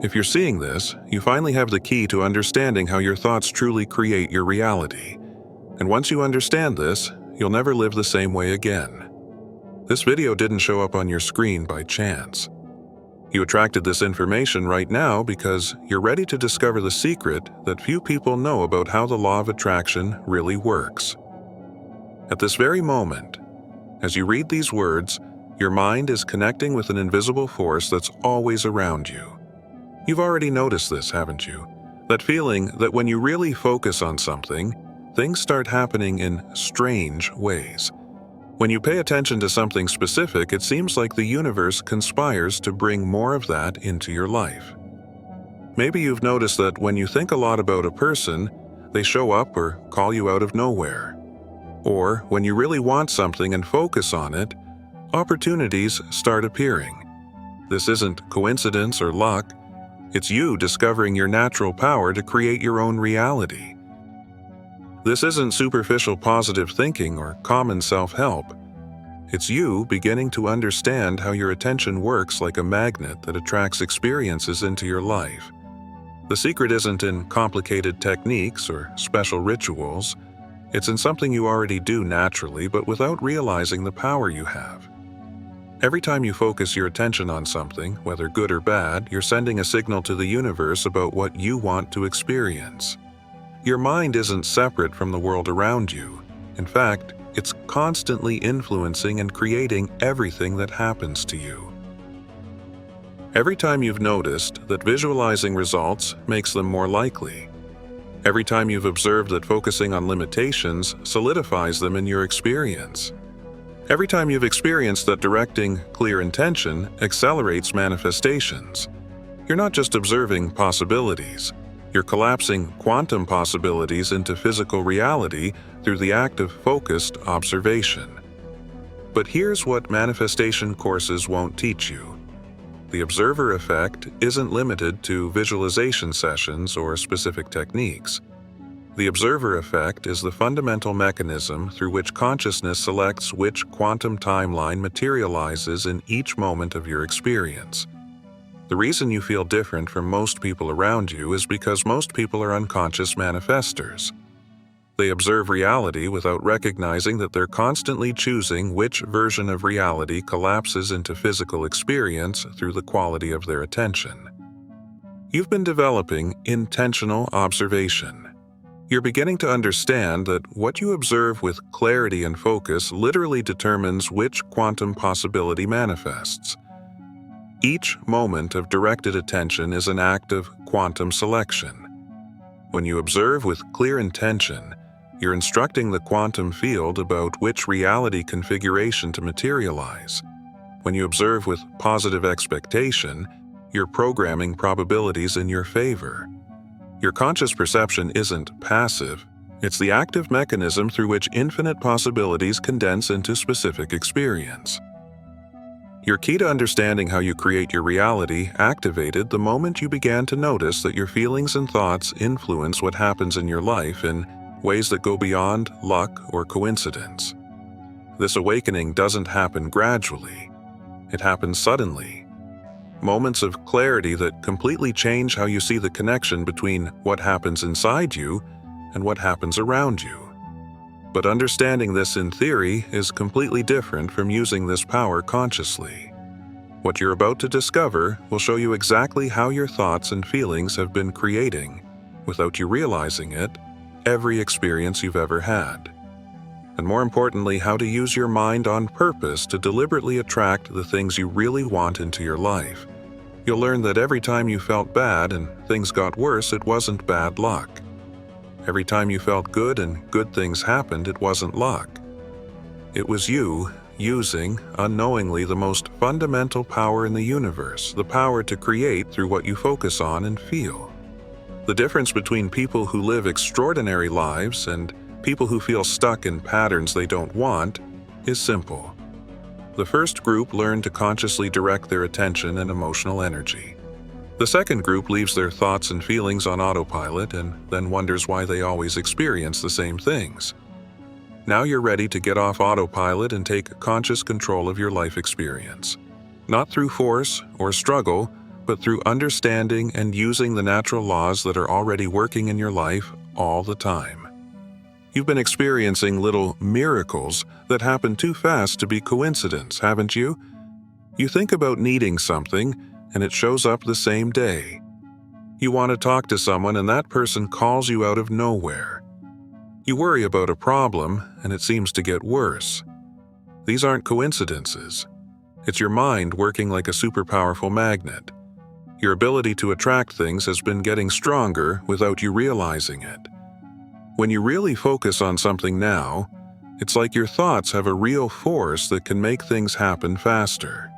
If you're seeing this, you finally have the key to understanding how your thoughts truly create your reality. And once you understand this, you'll never live the same way again. This video didn't show up on your screen by chance. You attracted this information right now because you're ready to discover the secret that few people know about how the law of attraction really works. At this very moment, as you read these words, your mind is connecting with an invisible force that's always around you. You've already noticed this, haven't you? That feeling that when you really focus on something, things start happening in strange ways. When you pay attention to something specific, it seems like the universe conspires to bring more of that into your life. Maybe you've noticed that when you think a lot about a person, they show up or call you out of nowhere. Or when you really want something and focus on it, opportunities start appearing. This isn't coincidence or luck. It's you discovering your natural power to create your own reality. This isn't superficial positive thinking or common self-help. It's you beginning to understand how your attention works like a magnet that attracts experiences into your life. The secret isn't in complicated techniques or special rituals. It's in something you already do naturally, but without realizing the power you have. Every time you focus your attention on something, whether good or bad, you're sending a signal to the universe about what you want to experience. Your mind isn't separate from the world around you. In fact, it's constantly influencing and creating everything that happens to you. Every time you've noticed that visualizing results makes them more likely. Every time you've observed that focusing on limitations solidifies them in your experience. Every time you've experienced that directing clear intention accelerates manifestations. You're not just observing possibilities. You're collapsing quantum possibilities into physical reality through the act of focused observation. But here's what manifestation courses won't teach you. The observer effect isn't limited to visualization sessions or specific techniques. The observer effect is the fundamental mechanism through which consciousness selects which quantum timeline materializes in each moment of your experience. The reason you feel different from most people around you is because most people are unconscious manifestors. They observe reality without recognizing that they're constantly choosing which version of reality collapses into physical experience through the quality of their attention. You've been developing intentional observation. You're beginning to understand that what you observe with clarity and focus literally determines which quantum possibility manifests. Each moment of directed attention is an act of quantum selection. When you observe with clear intention, you're instructing the quantum field about which reality configuration to materialize. When you observe with positive expectation, you're programming probabilities in your favor. Your conscious perception isn't passive. It's the active mechanism through which infinite possibilities condense into specific experience. Your key to understanding how you create your reality activated the moment you began to notice that your feelings and thoughts influence what happens in your life in ways that go beyond luck or coincidence. This awakening doesn't happen gradually. It happens suddenly. Moments of clarity that completely change how you see the connection between what happens inside you and what happens around you. But understanding this in theory is completely different from using this power consciously. What you're about to discover will show you exactly how your thoughts and feelings have been creating, without you realizing it, every experience you've ever had. And more importantly, how to use your mind on purpose to deliberately attract the things you really want into your life. You'll learn that every time you felt bad and things got worse, it wasn't bad luck. Every time you felt good and good things happened, it wasn't luck. It was you using, unknowingly, the most fundamental power in the universe, the power to create through what you focus on and feel. The difference between people who live extraordinary lives and people who feel stuck in patterns they don't want is simple. The first group learn to consciously direct their attention and emotional energy. The second group leaves their thoughts and feelings on autopilot and then wonders why they always experience the same things. Now you're ready to get off autopilot and take conscious control of your life experience. Not through force or struggle, but through understanding and using the natural laws that are already working in your life all the time. You've been experiencing little miracles that happen too fast to be coincidence, haven't you? You think about needing something, and it shows up the same day. You want to talk to someone, and that person calls you out of nowhere. You worry about a problem, and it seems to get worse. These aren't coincidences. It's your mind working like a super powerful magnet. Your ability to attract things has been getting stronger without you realizing it. When you really focus on something now, it's like your thoughts have a real force that can make things happen faster.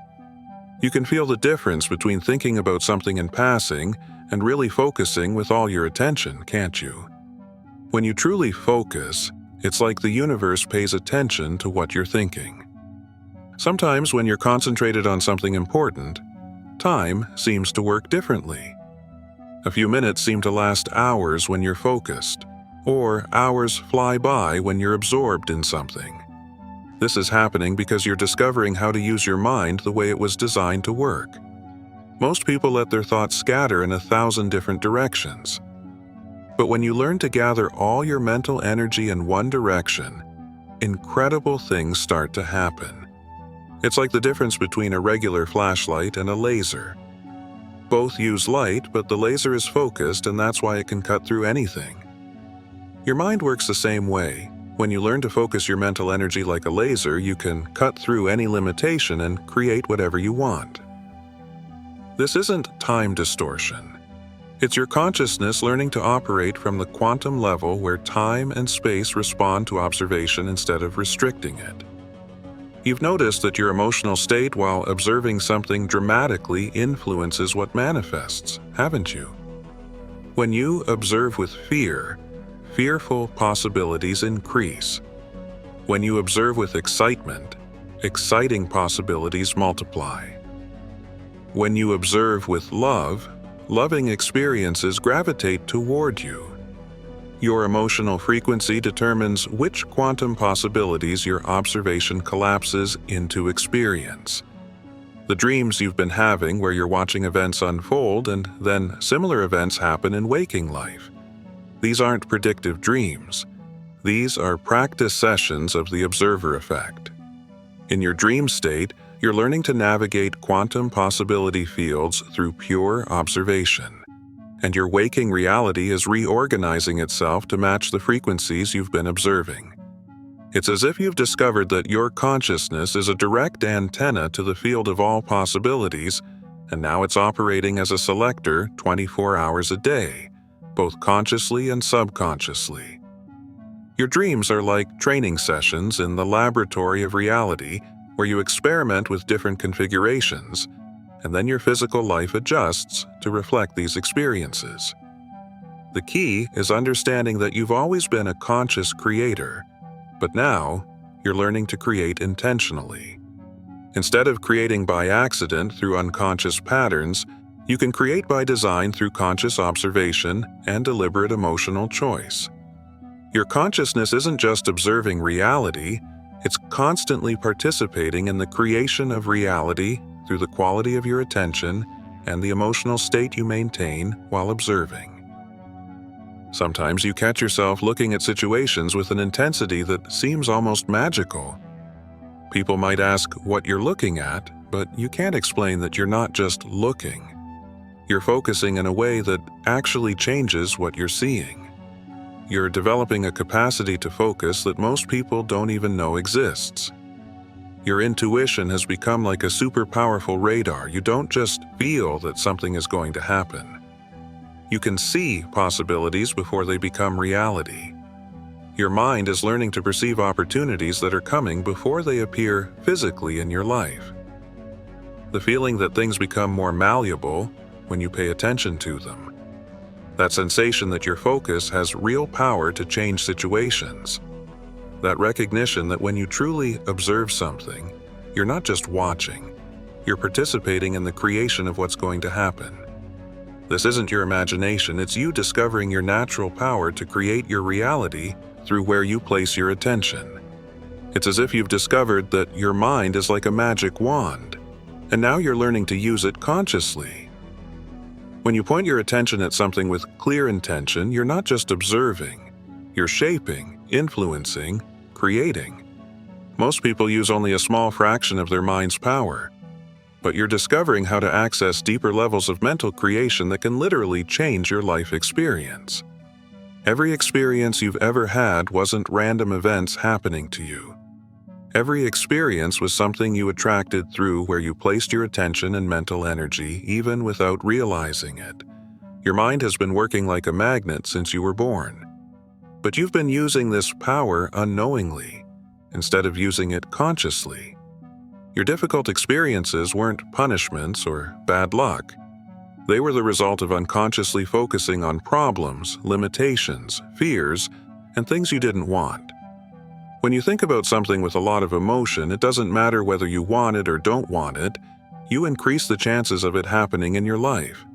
You can feel the difference between thinking about something in passing and really focusing with all your attention, can't you? When you truly focus, it's like the universe pays attention to what you're thinking. Sometimes when you're concentrated on something important, time seems to work differently. A few minutes seem to last hours when you're focused, or hours fly by when you're absorbed in something. This is happening because you're discovering how to use your mind the way it was designed to work. Most people let their thoughts scatter in 1,000 different directions. But when you learn to gather all your mental energy in one direction, incredible things start to happen. It's like the difference between a regular flashlight and a laser. Both use light, but the laser is focused, and that's why it can cut through anything. Your mind works the same way. When you learn to focus your mental energy like a laser, you can cut through any limitation and create whatever you want. This isn't time distortion. It's your consciousness learning to operate from the quantum level where time and space respond to observation instead of restricting it. You've noticed that your emotional state while observing something dramatically influences what manifests, haven't you? When you observe with fear, fearful possibilities increase. When you observe with excitement, exciting possibilities multiply. When you observe with love, loving experiences gravitate toward you. Your emotional frequency determines which quantum possibilities your observation collapses into experience. The dreams you've been having where you're watching events unfold and then similar events happen in waking life. These aren't predictive dreams. These are practice sessions of the observer effect. In your dream state, you're learning to navigate quantum possibility fields through pure observation. And your waking reality is reorganizing itself to match the frequencies you've been observing. It's as if you've discovered that your consciousness is a direct antenna to the field of all possibilities, and now it's operating as a selector 24 hours a day, both consciously and subconsciously. Your dreams are like training sessions in the laboratory of reality where you experiment with different configurations, and then your physical life adjusts to reflect these experiences. The key is understanding that you've always been a conscious creator, but now you're learning to create intentionally. Instead of creating by accident through unconscious patterns, you can create by design through conscious observation and deliberate emotional choice. Your consciousness isn't just observing reality, it's constantly participating in the creation of reality through the quality of your attention and the emotional state you maintain while observing. Sometimes you catch yourself looking at situations with an intensity that seems almost magical. People might ask what you're looking at, but you can't explain that you're not just looking. You're focusing in a way that actually changes what you're seeing. You're developing a capacity to focus that most people don't even know exists. Your intuition has become like a super powerful radar. You don't just feel that something is going to happen. You can see possibilities before they become reality. Your mind is learning to perceive opportunities that are coming before they appear physically in your life. The feeling that things become more malleable when you pay attention to them. That sensation that your focus has real power to change situations. That recognition that when you truly observe something, you're not just watching, you're participating in the creation of what's going to happen. This isn't your imagination, it's you discovering your natural power to create your reality through where you place your attention. It's as if you've discovered that your mind is like a magic wand, and now you're learning to use it consciously. When you point your attention at something with clear intention, you're not just observing. You're shaping, influencing, creating. Most people use only a small fraction of their mind's power, but you're discovering how to access deeper levels of mental creation that can literally change your life experience. Every experience you've ever had wasn't random events happening to you. Every experience was something you attracted through where you placed your attention and mental energy even without realizing it. Your mind has been working like a magnet since you were born. But you've been using this power unknowingly, instead of using it consciously. Your difficult experiences weren't punishments or bad luck. They were the result of unconsciously focusing on problems, limitations, fears, and things you didn't want. When you think about something with a lot of emotion, it doesn't matter whether you want it or don't want it, you increase the chances of it happening in your life.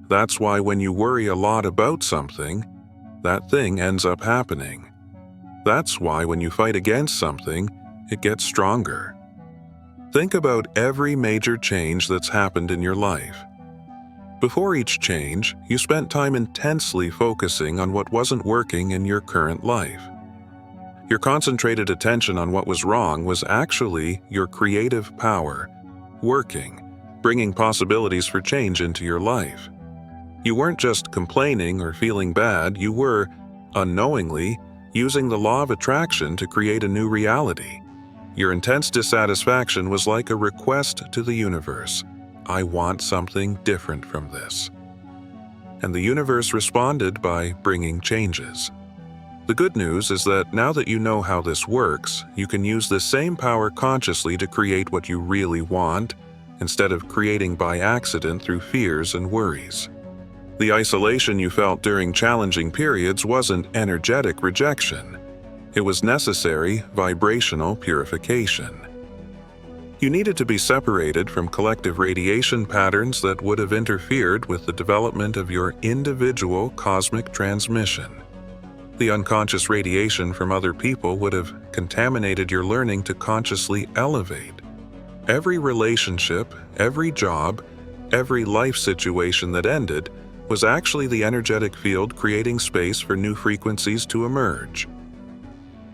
That's why when you worry a lot about something, that thing ends up happening. That's why when you fight against something, it gets stronger. Think about every major change that's happened in your life. Before each change, you spent time intensely focusing on what wasn't working in your current life. Your concentrated attention on what was wrong was actually your creative power, working, bringing possibilities for change into your life. You weren't just complaining or feeling bad, you were, unknowingly, using the law of attraction to create a new reality. Your intense dissatisfaction was like a request to the universe. I want something different from this. And the universe responded by bringing changes. The good news is that now that you know how this works, you can use this same power consciously to create what you really want, instead of creating by accident through fears and worries. The isolation you felt during challenging periods wasn't energetic rejection. It was necessary vibrational purification. You needed to be separated from collective radiation patterns that would have interfered with the development of your individual cosmic transmission. The unconscious radiation from other people would have contaminated your learning to consciously elevate. Every relationship, every job, every life situation that ended was actually the energetic field creating space for new frequencies to emerge.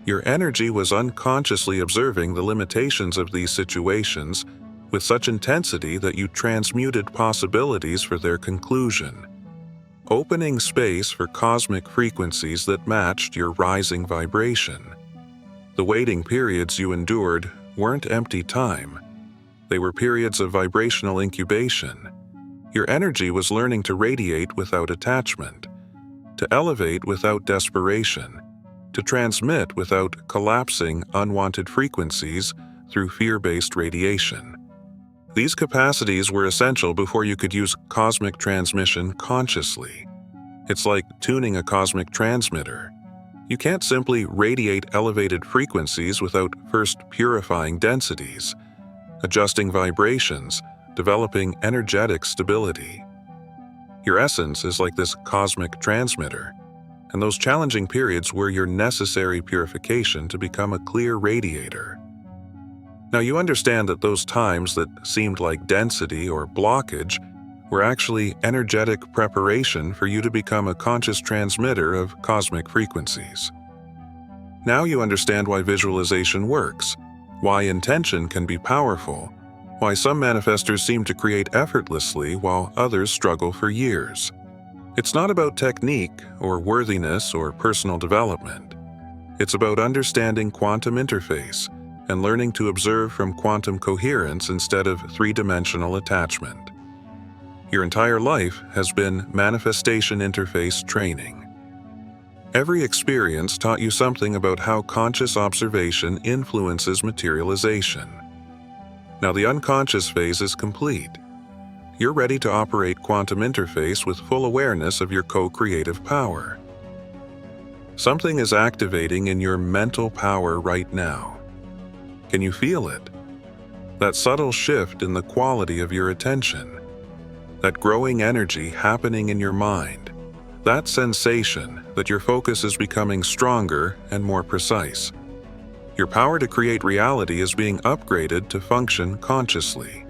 Your energy was unconsciously observing the limitations of these situations with such intensity that you transmuted possibilities for their conclusion, opening space for cosmic frequencies that matched your rising vibration. The waiting periods you endured weren't empty time. They were periods of vibrational incubation. Your energy was learning to radiate without attachment, to elevate without desperation, to transmit without collapsing unwanted frequencies through fear-based radiation. These capacities were essential before you could use cosmic transmission consciously. It's like tuning a cosmic transmitter. You can't simply radiate elevated frequencies without first purifying densities, adjusting vibrations, developing energetic stability. Your essence is like this cosmic transmitter, and those challenging periods were your necessary purification to become a clear radiator. Now you understand that those times that seemed like density or blockage were actually energetic preparation for you to become a conscious transmitter of cosmic frequencies. Now you understand why visualization works, why intention can be powerful, why some manifestors seem to create effortlessly while others struggle for years. It's not about technique or worthiness or personal development. It's about understanding quantum interface and learning to observe from quantum coherence instead of three-dimensional attachment. Your entire life has been manifestation interface training. Every experience taught you something about how conscious observation influences materialization. Now the unconscious phase is complete. You're ready to operate quantum interface with full awareness of your co-creative power. Something is activating in your mental power right now. Can you feel it? That subtle shift in the quality of your attention. That growing energy happening in your mind. That sensation that your focus is becoming stronger and more precise. Your power to create reality is being upgraded to function consciously.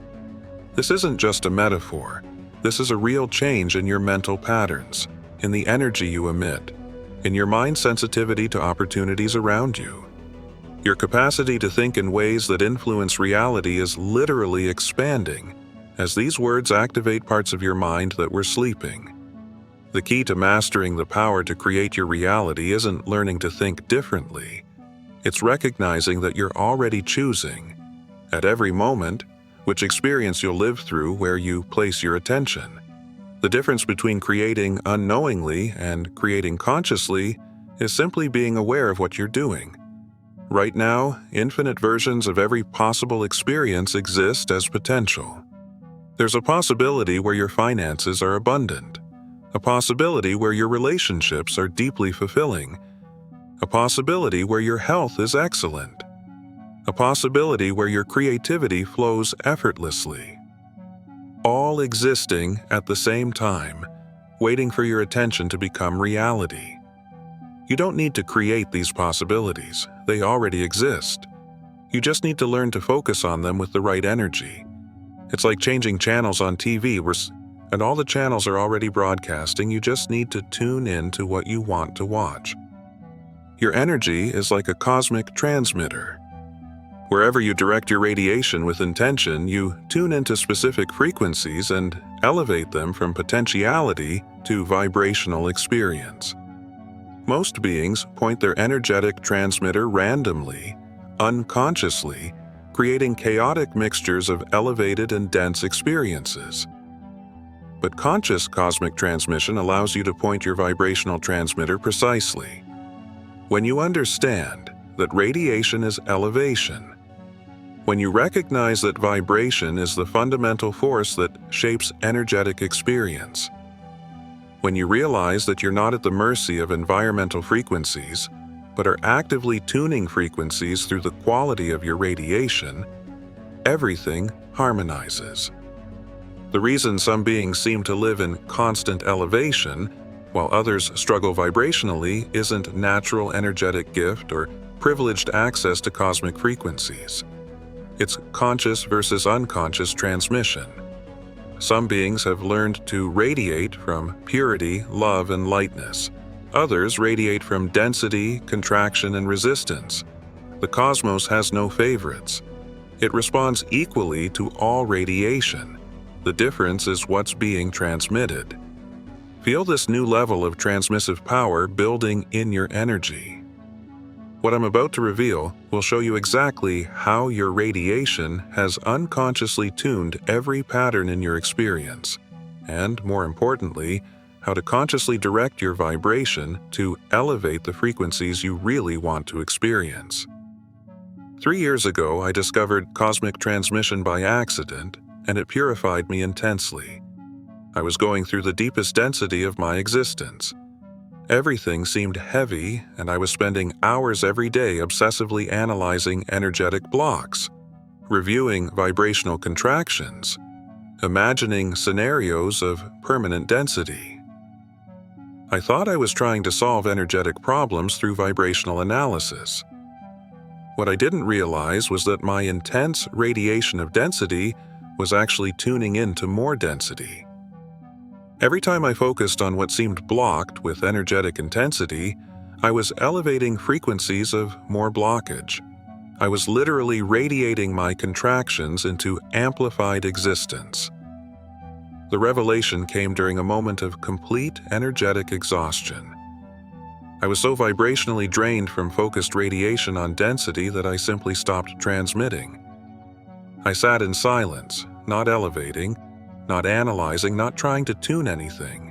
This isn't just a metaphor. This is a real change in your mental patterns, in the energy you emit, in your mind's sensitivity to opportunities around you. Your capacity to think in ways that influence reality is literally expanding as these words activate parts of your mind that were sleeping. The key to mastering the power to create your reality isn't learning to think differently. It's recognizing that you're already choosing, at every moment, which experience you'll live through where you place your attention. The difference between creating unknowingly and creating consciously is simply being aware of what you're doing. Right now, infinite versions of every possible experience exist as potential. There's a possibility where your finances are abundant, a possibility where your relationships are deeply fulfilling, a possibility where your health is excellent, a possibility where your creativity flows effortlessly. All existing at the same time, waiting for your attention to become reality. You don't need to create these possibilities, they already exist. You just need to learn to focus on them with the right energy. It's like changing channels on TV and all the channels are already broadcasting, you just need to tune in to what you want to watch. Your energy is like a cosmic transmitter. Wherever you direct your radiation with intention, you tune into specific frequencies and elevate them from potentiality to vibrational experience. Most beings point their energetic transmitter randomly, unconsciously, creating chaotic mixtures of elevated and dense experiences. But conscious cosmic transmission allows you to point your vibrational transmitter precisely. When you understand that radiation is elevation, when you recognize that vibration is the fundamental force that shapes energetic experience, when you realize that you're not at the mercy of environmental frequencies, but are actively tuning frequencies through the quality of your radiation, everything harmonizes. The reason some beings seem to live in constant elevation, while others struggle vibrationally, isn't natural energetic gift or privileged access to cosmic frequencies. It's conscious versus unconscious transmission. Some beings have learned to radiate from purity, love, and lightness. Others radiate from density, contraction, and resistance. The cosmos has no favorites. It responds equally to all radiation. The difference is what's being transmitted. Feel this new level of transmissive power building in your energy. What I'm about to reveal will show you exactly how your radiation has unconsciously tuned every pattern in your experience, and, more importantly, how to consciously direct your vibration to elevate the frequencies you really want to experience. 3 years ago, I discovered cosmic transmission by accident, and it purified me intensely. I was going through the deepest density of my existence. Everything seemed heavy, and I was spending hours every day obsessively analyzing energetic blocks, reviewing vibrational contractions, imagining scenarios of permanent density. I thought I was trying to solve energetic problems through vibrational analysis. What I didn't realize was that my intense radiation of density was actually tuning into more density. Every time I focused on what seemed blocked with energetic intensity, I was elevating frequencies of more blockage. I was literally radiating my contractions into amplified existence. The revelation came during a moment of complete energetic exhaustion. I was so vibrationally drained from focused radiation on density that I simply stopped transmitting. I sat in silence, not elevating, not analyzing, not trying to tune anything,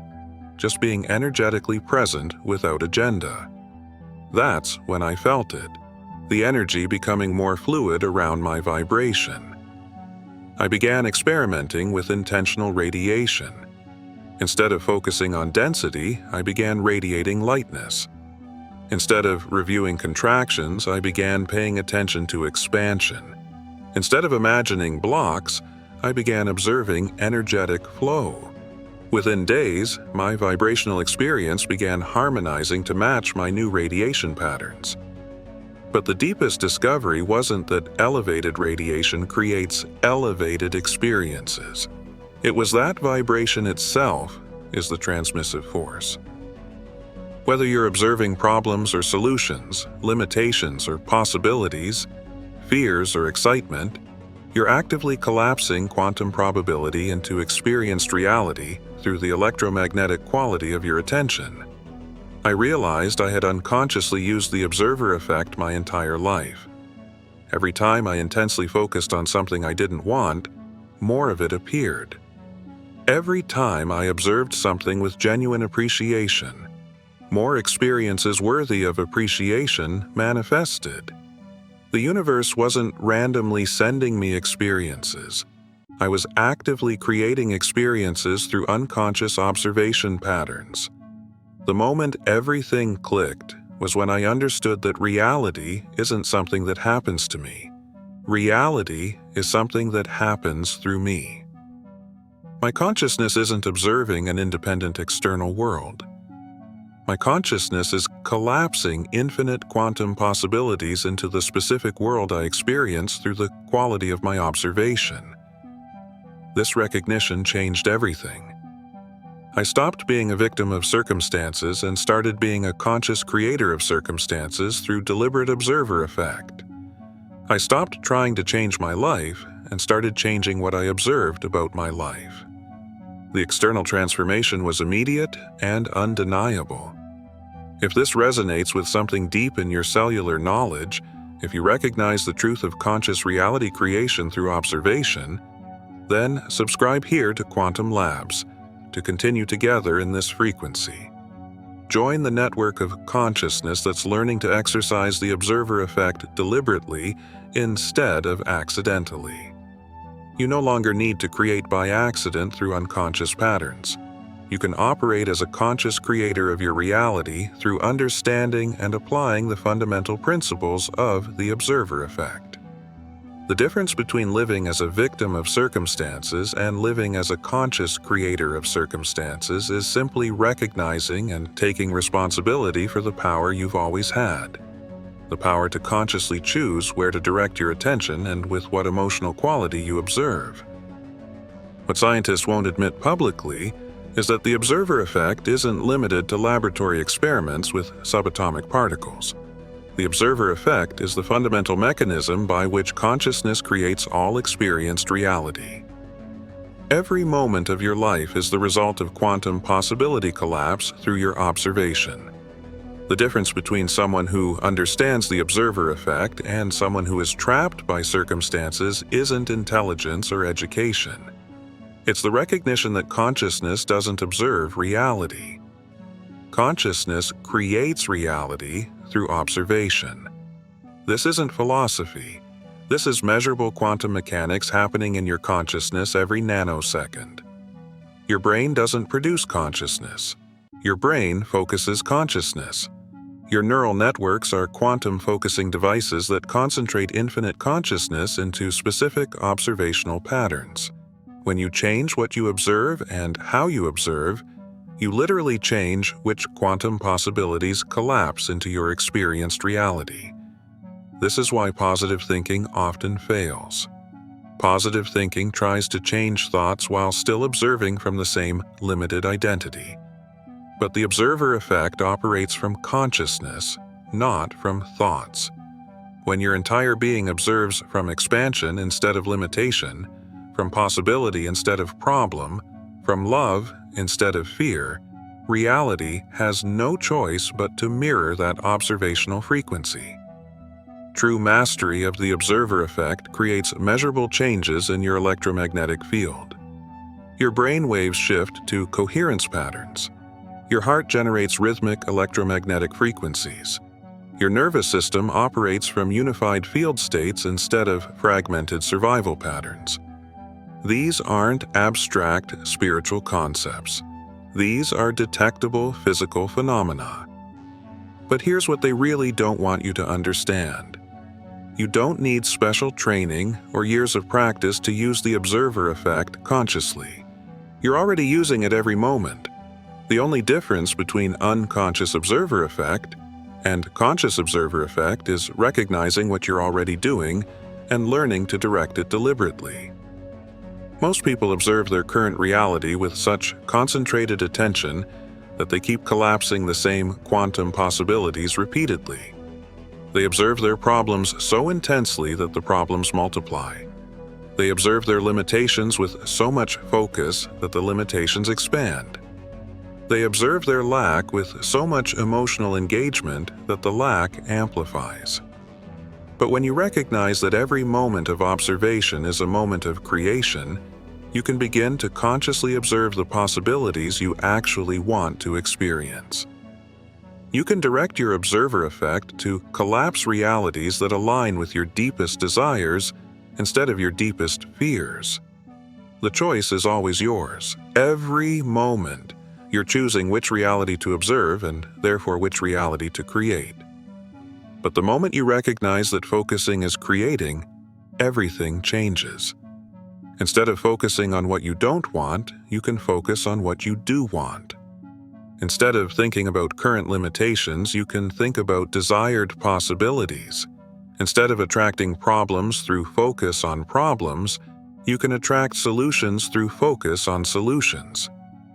just being energetically present without agenda. That's when I felt it, the energy becoming more fluid around my vibration. I began experimenting with intentional radiation. Instead of focusing on density, I began radiating lightness. Instead of reviewing contractions, I began paying attention to expansion. Instead of imagining blocks, I began observing energetic flow. Within days, my vibrational experience began harmonizing to match my new radiation patterns. But the deepest discovery wasn't that elevated radiation creates elevated experiences. It was that vibration itself is the transmissive force. Whether you're observing problems or solutions, limitations or possibilities, fears or excitement, you're actively collapsing quantum probability into experienced reality through the electromagnetic quality of your attention. I realized I had unconsciously used the observer effect my entire life. Every time I intensely focused on something I didn't want, more of it appeared. Every time I observed something with genuine appreciation, more experiences worthy of appreciation manifested. The universe wasn't randomly sending me experiences. I was actively creating experiences through unconscious observation patterns. The moment everything clicked was when I understood that reality isn't something that happens to me. Reality is something that happens through me. My consciousness isn't observing an independent external world. My consciousness is collapsing infinite quantum possibilities into the specific world I experience through the quality of my observation. This recognition changed everything. I stopped being a victim of circumstances and started being a conscious creator of circumstances through deliberate observer effect. I stopped trying to change my life and started changing what I observed about my life. The external transformation was immediate and undeniable. If this resonates with something deep in your cellular knowledge, if you recognize the truth of conscious reality creation through observation, then subscribe here to Quantum Labs to continue together in this frequency. Join the network of consciousness that's learning to exercise the observer effect deliberately instead of accidentally. You no longer need to create by accident through unconscious patterns. You can operate as a conscious creator of your reality through understanding and applying the fundamental principles of the observer effect. The difference between living as a victim of circumstances and living as a conscious creator of circumstances is simply recognizing and taking responsibility for the power you've always had. The power to consciously choose where to direct your attention and with what emotional quality you observe. What scientists won't admit publicly is that the observer effect isn't limited to laboratory experiments with subatomic particles. The observer effect is the fundamental mechanism by which consciousness creates all experienced reality. Every moment of your life is the result of quantum possibility collapse through your observation. The difference between someone who understands the observer effect and someone who is trapped by circumstances isn't intelligence or education. It's the recognition that consciousness doesn't observe reality. Consciousness creates reality through observation. This isn't philosophy. This is measurable quantum mechanics happening in your consciousness every nanosecond. Your brain doesn't produce consciousness. Your brain focuses consciousness. Your neural networks are quantum focusing devices that concentrate infinite consciousness into specific observational patterns. When you change what you observe and how you observe, you literally change which quantum possibilities collapse into your experienced reality. This is why positive thinking often fails. Positive thinking tries to change thoughts while still observing from the same limited identity. But the observer effect operates from consciousness, not from thoughts. When your entire being observes from expansion instead of limitation, from possibility instead of problem, from love instead of fear, reality has no choice but to mirror that observational frequency. True mastery of the observer effect creates measurable changes in your electromagnetic field. Your brain waves shift to coherence patterns. Your heart generates rhythmic electromagnetic frequencies. Your nervous system operates from unified field states instead of fragmented survival patterns. These aren't abstract spiritual concepts. These are detectable physical phenomena. But here's what they really don't want you to understand. You don't need special training or years of practice to use the observer effect consciously. You're already using it every moment. The only difference between unconscious observer effect and conscious observer effect is recognizing what you're already doing and learning to direct it deliberately. Most people observe their current reality with such concentrated attention that they keep collapsing the same quantum possibilities repeatedly. They observe their problems so intensely that the problems multiply. They observe their limitations with so much focus that the limitations expand. They observe their lack with so much emotional engagement that the lack amplifies. But when you recognize that every moment of observation is a moment of creation, you can begin to consciously observe the possibilities you actually want to experience. You can direct your observer effect to collapse realities that align with your deepest desires instead of your deepest fears. The choice is always yours. Every moment, you're choosing which reality to observe and therefore which reality to create. But the moment you recognize that focusing is creating, everything changes. Instead of focusing on what you don't want, you can focus on what you do want. Instead of thinking about current limitations, you can think about desired possibilities. Instead of attracting problems through focus on problems, you can attract solutions through focus on solutions.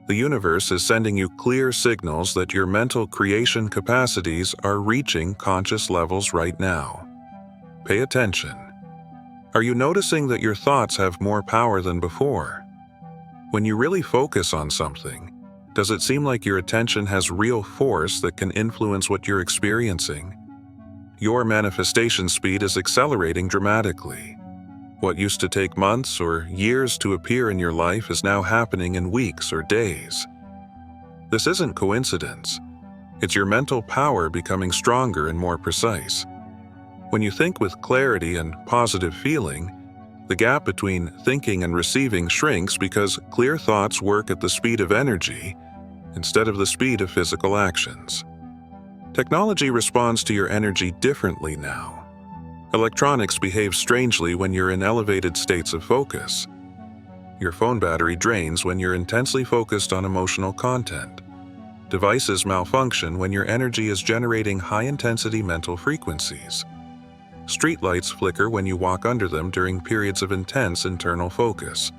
The universe is sending you clear signals that your mental creation capacities are reaching conscious levels right now. Pay attention. Are you noticing that your thoughts have more power than before? When you really focus on something, does it seem like your attention has real force that can influence what you're experiencing? Your manifestation speed is accelerating dramatically. What used to take months or years to appear in your life is now happening in weeks or days. This isn't coincidence. It's your mental power becoming stronger and more precise. When you think with clarity and positive feeling, the gap between thinking and receiving shrinks because clear thoughts work at the speed of energy instead of the speed of physical actions. Technology responds to your energy differently now. Electronics behave strangely when you're in elevated states of focus. Your phone battery drains when you're intensely focused on emotional content. Devices malfunction when your energy is generating high-intensity mental frequencies. Streetlights flicker when you walk under them during periods of intense internal focus.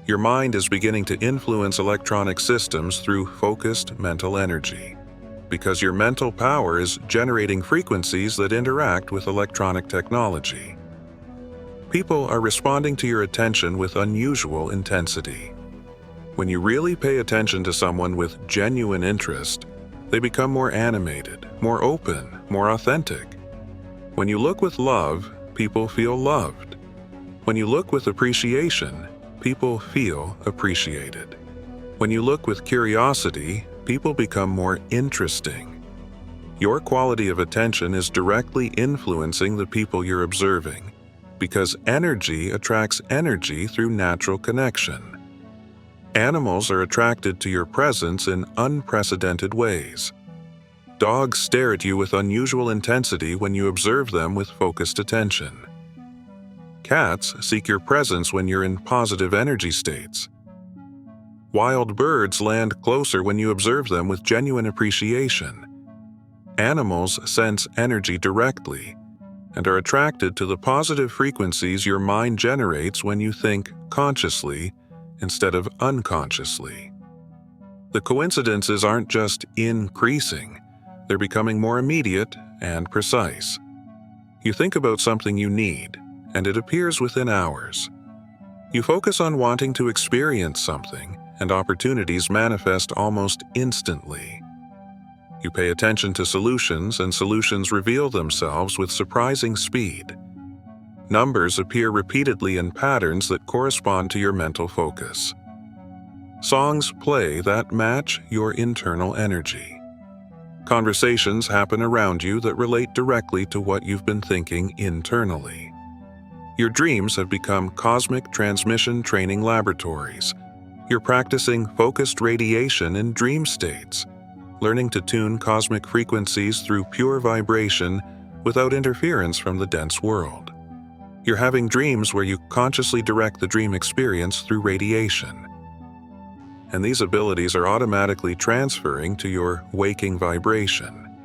Your mind is beginning to influence electronic systems through focused mental energy, because your mental power is generating frequencies that interact with electronic technology. People are responding to your attention with unusual intensity. When you really pay attention to someone with genuine interest, they become more animated, more open, more authentic. When you look with love, people feel loved. When you look with appreciation, people feel appreciated. When you look with curiosity, people become more interesting. Your quality of attention is directly influencing the people you're observing, because energy attracts energy through natural connection. Animals are attracted to your presence in unprecedented ways. Dogs stare at you with unusual intensity when you observe them with focused attention. Cats seek your presence when you're in positive energy states. Wild birds land closer when you observe them with genuine appreciation. Animals sense energy directly and are attracted to the positive frequencies your mind generates when you think consciously instead of unconsciously. The coincidences aren't just increasing, they're becoming more immediate and precise. You think about something you need, and it appears within hours. You focus on wanting to experience something, and opportunities manifest almost instantly. You pay attention to solutions, and solutions reveal themselves with surprising speed. Numbers appear repeatedly in patterns that correspond to your mental focus. Songs play that match your internal energy. Conversations happen around you that relate directly to what you've been thinking internally. Your dreams have become cosmic transmission training laboratories. You're practicing focused radiation in dream states, learning to tune cosmic frequencies through pure vibration without interference from the dense world. You're having dreams where you consciously direct the dream experience through radiation. And these abilities are automatically transferring to your waking vibration.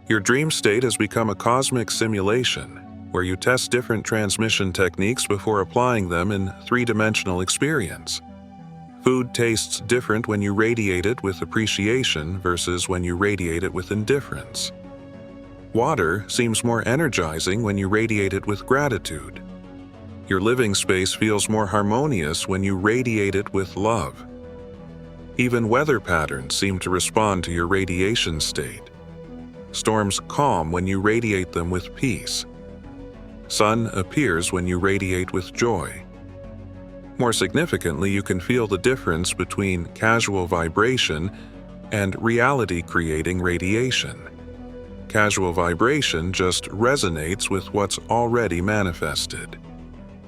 Your dream state has become a cosmic simulation where you test different transmission techniques before applying them in three-dimensional experience. Food tastes different when you radiate it with appreciation versus when you radiate it with indifference. Water seems more energizing when you radiate it with gratitude. Your living space feels more harmonious when you radiate it with love. Even weather patterns seem to respond to your radiation state. Storms calm when you radiate them with peace. Sun appears when you radiate with joy. More significantly, you can feel the difference between casual vibration and reality-creating radiation. Casual vibration just resonates with what's already manifested.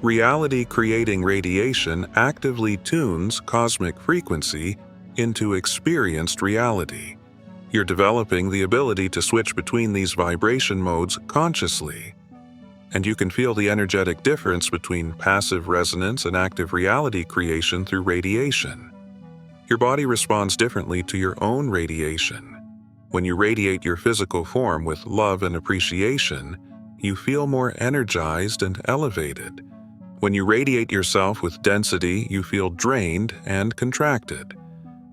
Reality-creating radiation actively tunes cosmic frequency into experienced reality. You're developing the ability to switch between these vibration modes consciously, and you can feel the energetic difference between passive resonance and active reality creation through radiation. Your body responds differently to your own radiation. When you radiate your physical form with love and appreciation, you feel more energized and elevated. When you radiate yourself with density, you feel drained and contracted.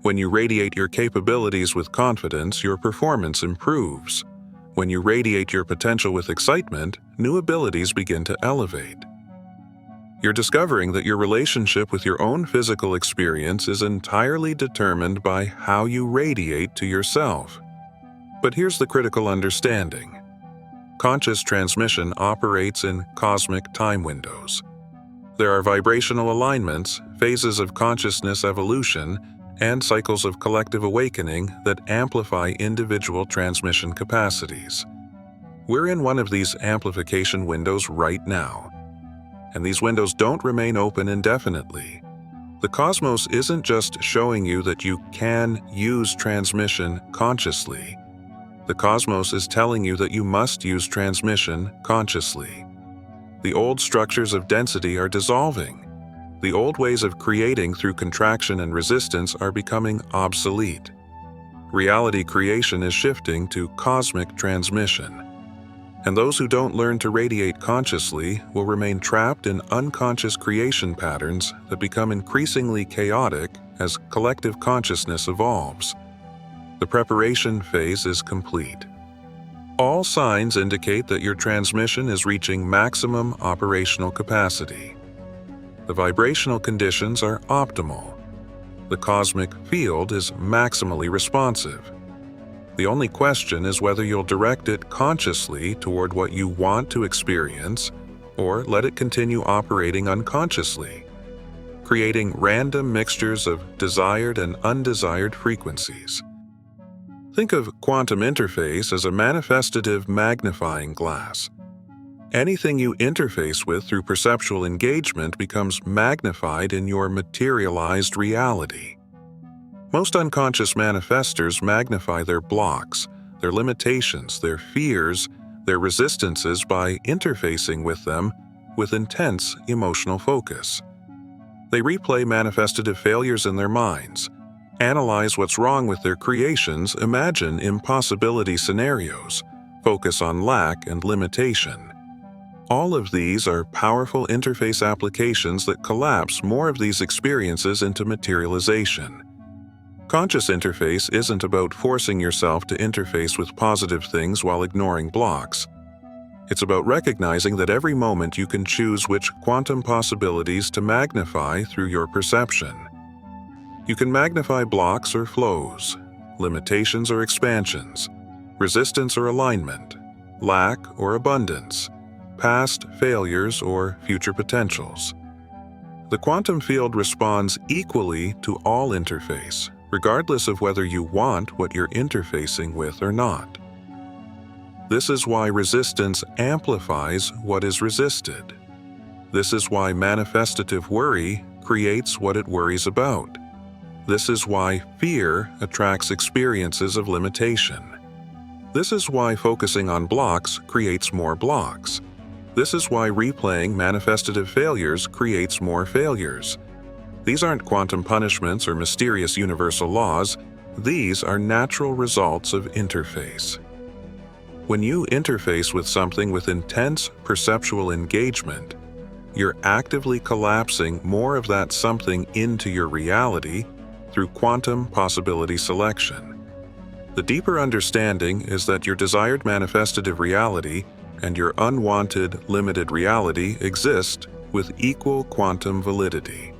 When you radiate your capabilities with confidence, your performance improves. When you radiate your potential with excitement, new abilities begin to elevate. You're discovering that your relationship with your own physical experience is entirely determined by how you radiate to yourself. But here's the critical understanding. Conscious transmission operates in cosmic time windows. There are vibrational alignments, phases of consciousness evolution, and cycles of collective awakening that amplify individual transmission capacities. We're in one of these amplification windows right now. And these windows don't remain open indefinitely. The cosmos isn't just showing you that you can use transmission consciously. The cosmos is telling you that you must use transmission consciously. The old structures of density are dissolving. The old ways of creating through contraction and resistance are becoming obsolete. Reality creation is shifting to cosmic transmission. And those who don't learn to radiate consciously will remain trapped in unconscious creation patterns that become increasingly chaotic as collective consciousness evolves. The preparation phase is complete. All signs indicate that your transmission is reaching maximum operational capacity. The vibrational conditions are optimal. The cosmic field is maximally responsive. The only question is whether you'll direct it consciously toward what you want to experience or let it continue operating unconsciously, creating random mixtures of desired and undesired frequencies. Think of quantum interface as a manifestative magnifying glass. Anything you interface with through perceptual engagement becomes magnified in your materialized reality. Most unconscious manifestors magnify their blocks, their limitations, their fears, their resistances by interfacing with them with intense emotional focus. They replay manifestative failures in their minds, analyze what's wrong with their creations, imagine impossibility scenarios, focus on lack and limitation. All of these are powerful interface applications that collapse more of these experiences into materialization. Conscious interface isn't about forcing yourself to interface with positive things while ignoring blocks. It's about recognizing that every moment you can choose which quantum possibilities to magnify through your perception. You can magnify blocks or flows, limitations or expansions, resistance or alignment, lack or abundance, past failures or future potentials. The quantum field responds equally to all interface, regardless of whether you want what you're interfacing with or not. This is why resistance amplifies what is resisted. This is why manifestative worry creates what it worries about. This is why fear attracts experiences of limitation. This is why focusing on blocks creates more blocks. This is why replaying manifestative failures creates more failures. These aren't quantum punishments or mysterious universal laws. These are natural results of interface. When you interface with something with intense perceptual engagement, you're actively collapsing more of that something into your reality through quantum possibility selection. The deeper understanding is that your desired manifestative reality and your unwanted limited reality exist with equal quantum validity.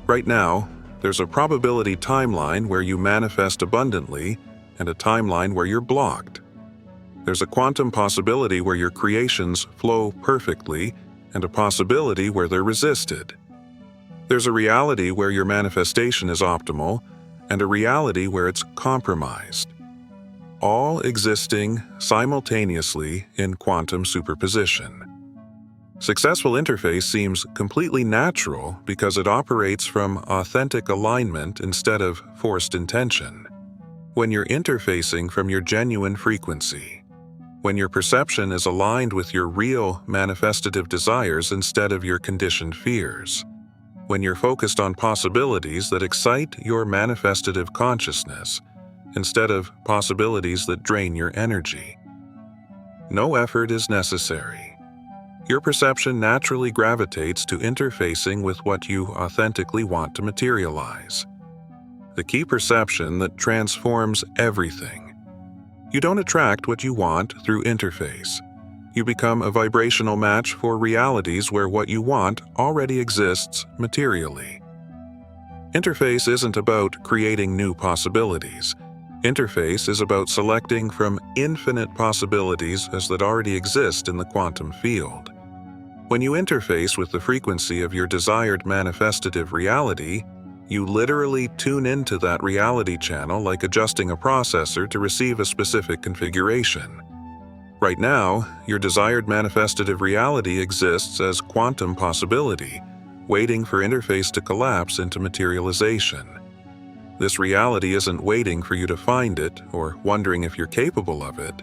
Right now, there's a probability timeline where you manifest abundantly and a timeline where you're blocked. There's a quantum possibility where your creations flow perfectly and a possibility where they're resisted. There's a reality where your manifestation is optimal and a reality where it's compromised, all existing simultaneously in quantum superposition. Successful interface seems completely natural because it operates from authentic alignment instead of forced intention. When you're interfacing from your genuine frequency, when your perception is aligned with your real manifestative desires instead of your conditioned fears, when you're focused on possibilities that excite your manifestative consciousness instead of possibilities that drain your energy. No effort is necessary. Your perception naturally gravitates to interfacing with what you authentically want to materialize. The key perception that transforms everything. You don't attract what you want through interface. You become a vibrational match for realities where what you want already exists materially. Interface isn't about creating new possibilities. Interface is about selecting from infinite possibilities as that already exist in the quantum field. When you interface with the frequency of your desired manifestative reality, you literally tune into that reality channel like adjusting a processor to receive a specific configuration. Right now, your desired manifestative reality exists as quantum possibility, waiting for interface to collapse into materialization. This reality isn't waiting for you to find it or wondering if you're capable of it.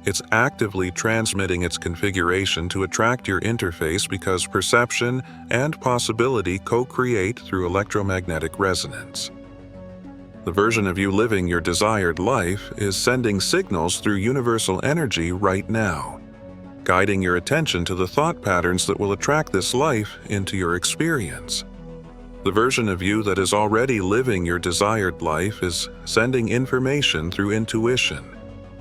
It's actively transmitting its configuration to attract your interface because perception and possibility co-create through electromagnetic resonance. The version of you living your desired life is sending signals through universal energy right now, guiding your attention to the thought patterns that will attract this life into your experience. The version of you that is already living your desired life is sending information through intuition,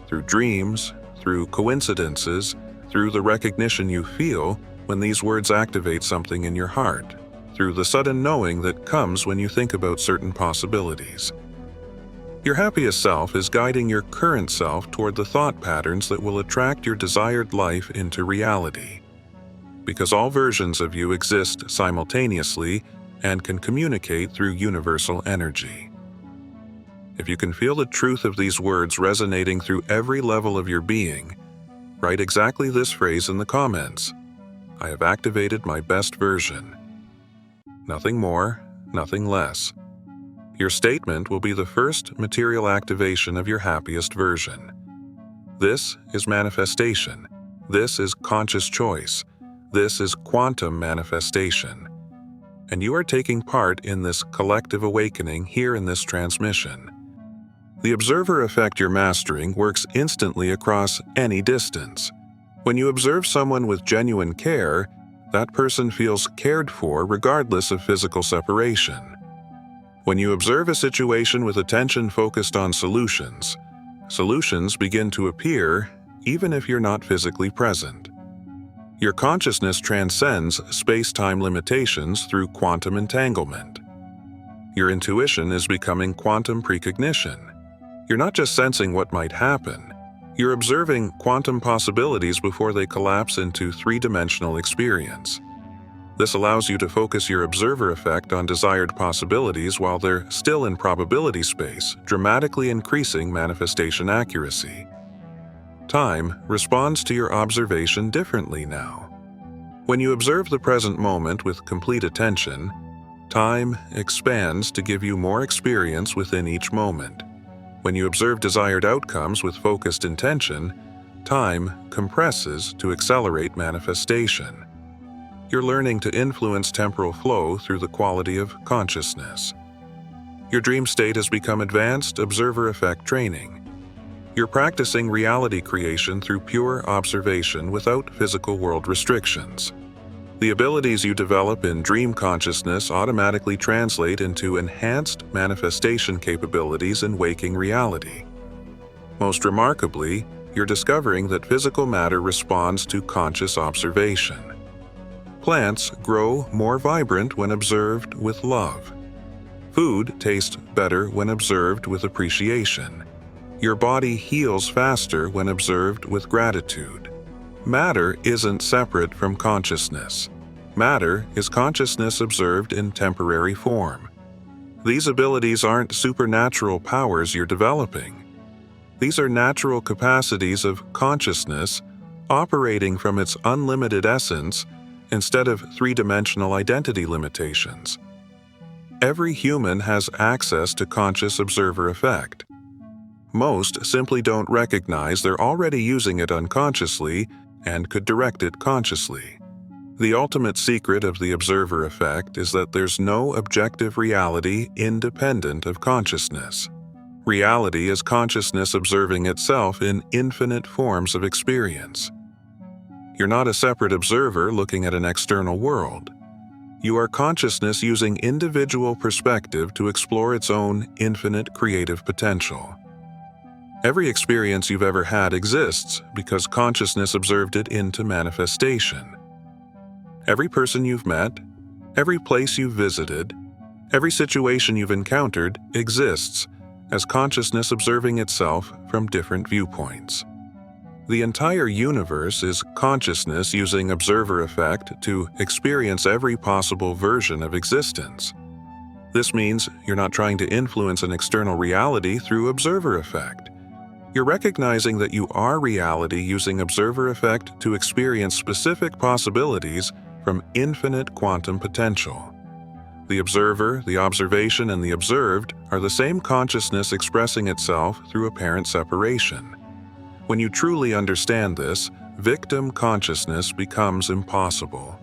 through dreams, through coincidences, through the recognition you feel when these words activate something in your heart, through the sudden knowing that comes when you think about certain possibilities. Your happiest self is guiding your current self toward the thought patterns that will attract your desired life into reality. Because all versions of you exist simultaneously and can communicate through universal energy. If you can feel the truth of these words resonating through every level of your being, write exactly this phrase in the comments. I have activated my best version. Nothing more, nothing less. Your statement will be the first material activation of your happiest version. This is manifestation. This is conscious choice. This is quantum manifestation. And you are taking part in this collective awakening here in this transmission. The observer effect you're mastering works instantly across any distance. When you observe someone with genuine care, that person feels cared for regardless of physical separation. When you observe a situation with attention focused on solutions, solutions begin to appear even if you're not physically present. Your consciousness transcends space-time limitations through quantum entanglement. Your intuition is becoming quantum precognition. You're not just sensing what might happen, you're observing quantum possibilities before they collapse into three-dimensional experience. This allows you to focus your observer effect on desired possibilities while they're still in probability space, dramatically increasing manifestation accuracy. Time responds to your observation differently now. When you observe the present moment with complete attention, time expands to give you more experience within each moment. When you observe desired outcomes with focused intention, time compresses to accelerate manifestation. You're learning to influence temporal flow through the quality of consciousness. Your dream state has become advanced observer effect training. You're practicing reality creation through pure observation without physical world restrictions. The abilities you develop in dream consciousness automatically translate into enhanced manifestation capabilities in waking reality. Most remarkably, you're discovering that physical matter responds to conscious observation. Plants grow more vibrant when observed with love. Food tastes better when observed with appreciation. Your body heals faster when observed with gratitude. Matter isn't separate from consciousness. Matter is consciousness observed in temporary form. These abilities aren't supernatural powers you're developing. These are natural capacities of consciousness operating from its unlimited essence instead of three-dimensional identity limitations. Every human has access to conscious observer effect. Most simply don't recognize they're already using it unconsciously and could direct it consciously. The ultimate secret of the observer effect is that there's no objective reality independent of consciousness. Reality is consciousness observing itself in infinite forms of experience. You're not a separate observer looking at an external world. You are consciousness using individual perspective to explore its own infinite creative potential. Every experience you've ever had exists because consciousness observed it into manifestation. Every person you've met, every place you've visited, every situation you've encountered exists as consciousness observing itself from different viewpoints. The entire universe is consciousness using observer effect to experience every possible version of existence. This means you're not trying to influence an external reality through observer effect. You're recognizing that you are reality using observer effect to experience specific possibilities from infinite quantum potential. The observer, the observation, and the observed are the same consciousness expressing itself through apparent separation. When you truly understand this, victim consciousness becomes impossible.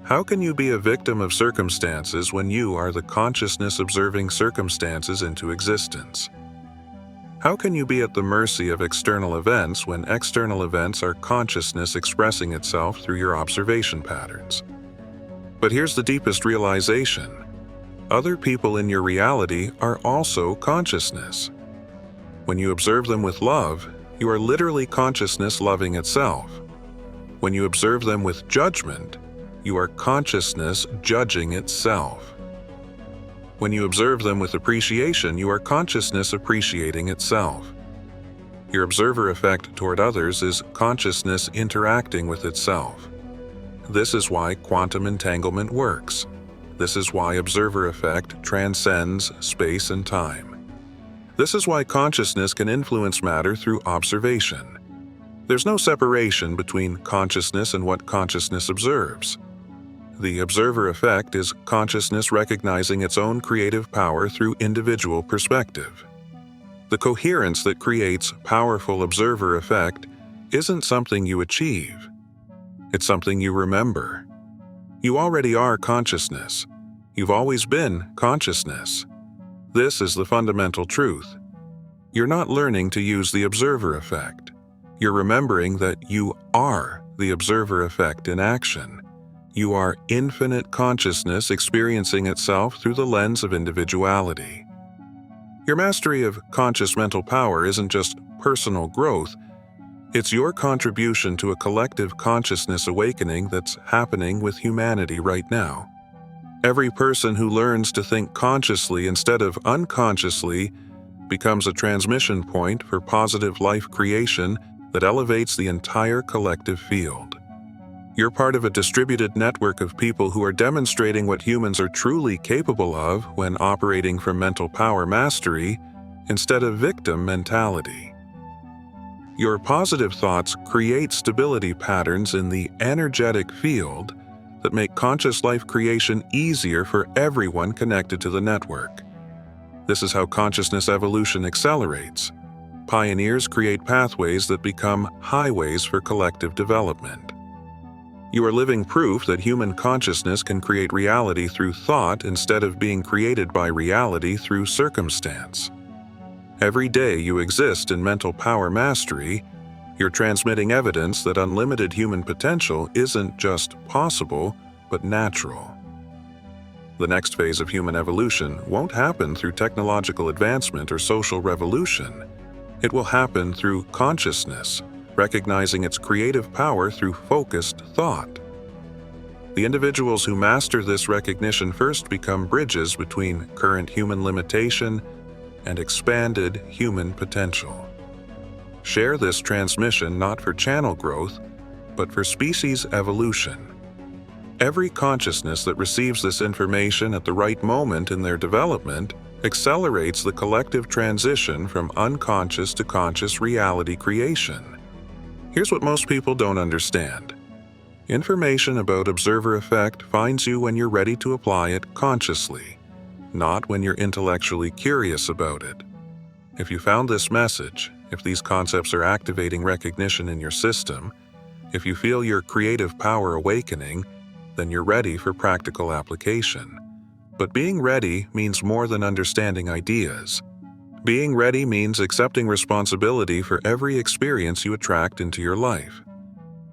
How can you be a victim of circumstances when you are the consciousness observing circumstances into existence? How can you be at the mercy of external events when external events are consciousness expressing itself through your observation patterns? But here's the deepest realization. Other people in your reality are also consciousness. When you observe them with love, you are literally consciousness loving itself. When you observe them with judgment, you are consciousness judging itself. When you observe them with appreciation, you are consciousness appreciating itself. Your observer effect toward others is consciousness interacting with itself. This is why quantum entanglement works. This is why observer effect transcends space and time. This is why consciousness can influence matter through observation. There's no separation between consciousness and what consciousness observes. The observer effect is consciousness recognizing its own creative power through individual perspective. The coherence that creates powerful observer effect isn't something you achieve. It's something you remember. You already are consciousness. You've always been consciousness. This is the fundamental truth. You're not learning to use the observer effect. You're remembering that you are the observer effect in action. You are infinite consciousness experiencing itself through the lens of individuality. Your mastery of conscious mental power isn't just personal growth. It's your contribution to a collective consciousness awakening that's happening with humanity right now. Every person who learns to think consciously instead of unconsciously becomes a transmission point for positive life creation that elevates the entire collective field. You're part of a distributed network of people who are demonstrating what humans are truly capable of when operating from mental power mastery instead of victim mentality. Your positive thoughts create stability patterns in the energetic field that make conscious life creation easier for everyone connected to the network. This is how consciousness evolution accelerates. Pioneers create pathways that become highways for collective development. You are living proof that human consciousness can create reality through thought instead of being created by reality through circumstance. Every day you exist in mental power mastery, you're transmitting evidence that unlimited human potential isn't just possible, but natural. The next phase of human evolution won't happen through technological advancement or social revolution. It will happen through consciousness, recognizing its creative power through focused thought. The individuals who master this recognition first become bridges between current human limitation and expanded human potential. Share this transmission not for channel growth, but for species evolution. Every consciousness that receives this information at the right moment in their development accelerates the collective transition from unconscious to conscious reality creation. Here's what most people don't understand. Information about observer effect finds you when you're ready to apply it consciously, not when you're intellectually curious about it. If you found this message, if these concepts are activating recognition in your system, if you feel your creative power awakening, then you're ready for practical application. But being ready means more than understanding ideas. Being ready means accepting responsibility for every experience you attract into your life.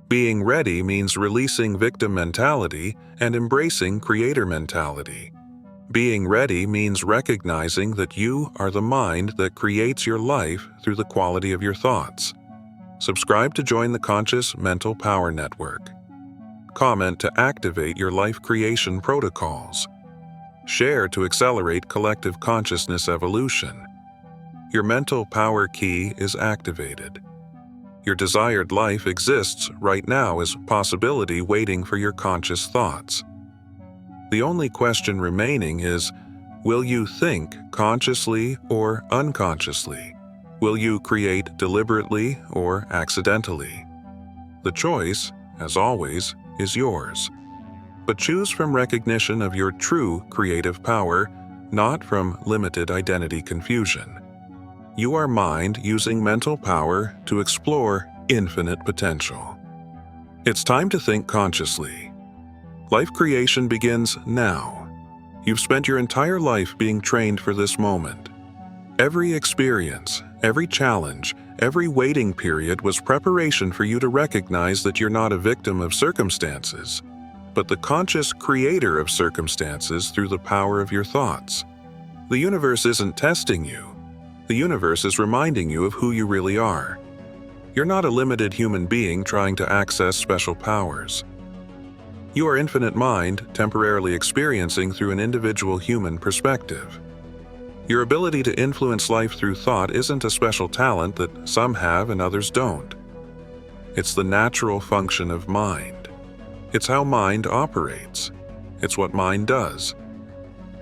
Being ready means releasing victim mentality and embracing creator mentality. Being ready means recognizing that you are the mind that creates your life through the quality of your thoughts. Subscribe to join the Conscious Mental Power Network. Comment to activate your life creation protocols. Share to accelerate collective consciousness evolution. Your mental power key is activated. Your desired life exists right now as possibility waiting for your conscious thoughts. The only question remaining is, will you think consciously or unconsciously? Will you create deliberately or accidentally? The choice, as always, is yours. But choose from recognition of your true creative power, not from limited identity confusion. You are mind using mental power to explore infinite potential. It's time to think consciously. Life creation begins now. You've spent your entire life being trained for this moment. Every experience, every challenge, every waiting period was preparation for you to recognize that you're not a victim of circumstances, but the conscious creator of circumstances through the power of your thoughts. The universe isn't testing you. The universe is reminding you of who you really are. You're not a limited human being trying to access special powers. You are infinite mind temporarily experiencing through an individual human perspective. Your ability to influence life through thought isn't a special talent that some have and others don't. It's the natural function of mind. It's how mind operates. It's what mind does.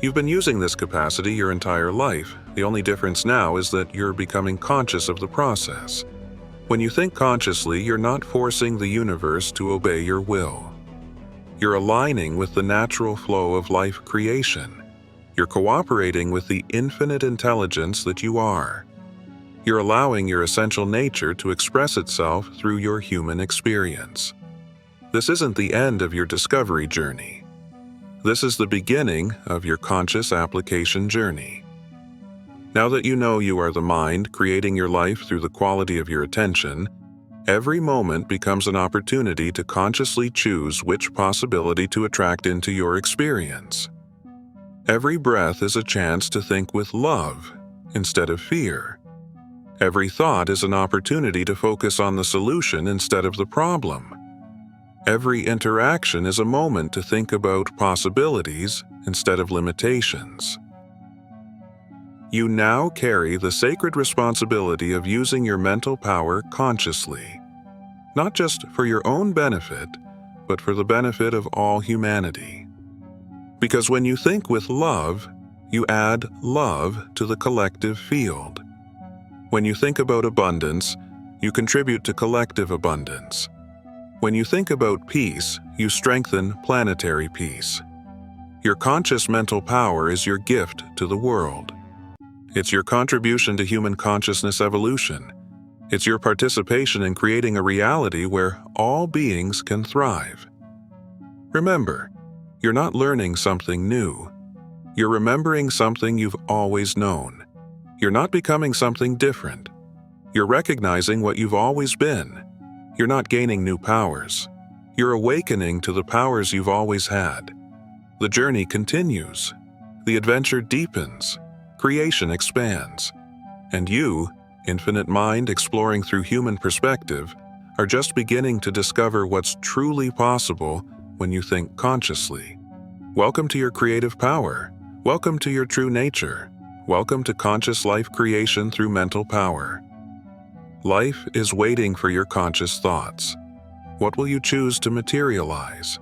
You've been using this capacity your entire life. The only difference now is that you're becoming conscious of the process. When you think consciously, you're not forcing the universe to obey your will. You're aligning with the natural flow of life creation. You're cooperating with the infinite intelligence that you are. You're allowing your essential nature to express itself through your human experience. This isn't the end of your discovery journey. This is the beginning of your conscious application journey. Now that you know you are the mind creating your life through the quality of your attention, every moment becomes an opportunity to consciously choose which possibility to attract into your experience. Every breath is a chance to think with love instead of fear. Every thought is an opportunity to focus on the solution instead of the problem. Every interaction is a moment to think about possibilities instead of limitations. You now carry the sacred responsibility of using your mental power consciously, not just for your own benefit, but for the benefit of all humanity. Because when you think with love, you add love to the collective field. When you think about abundance, you contribute to collective abundance. When you think about peace, you strengthen planetary peace. Your conscious mental power is your gift to the world. It's your contribution to human consciousness evolution. It's your participation in creating a reality where all beings can thrive. Remember, you're not learning something new. You're remembering something you've always known. You're not becoming something different. You're recognizing what you've always been. You're not gaining new powers. You're awakening to the powers you've always had. The journey continues. The adventure deepens. Creation expands. And you, infinite mind exploring through human perspective, are just beginning to discover what's truly possible when you think consciously. Welcome to your creative power. Welcome to your true nature. Welcome to conscious life creation through mental power. Life is waiting for your conscious thoughts. What will you choose to materialize?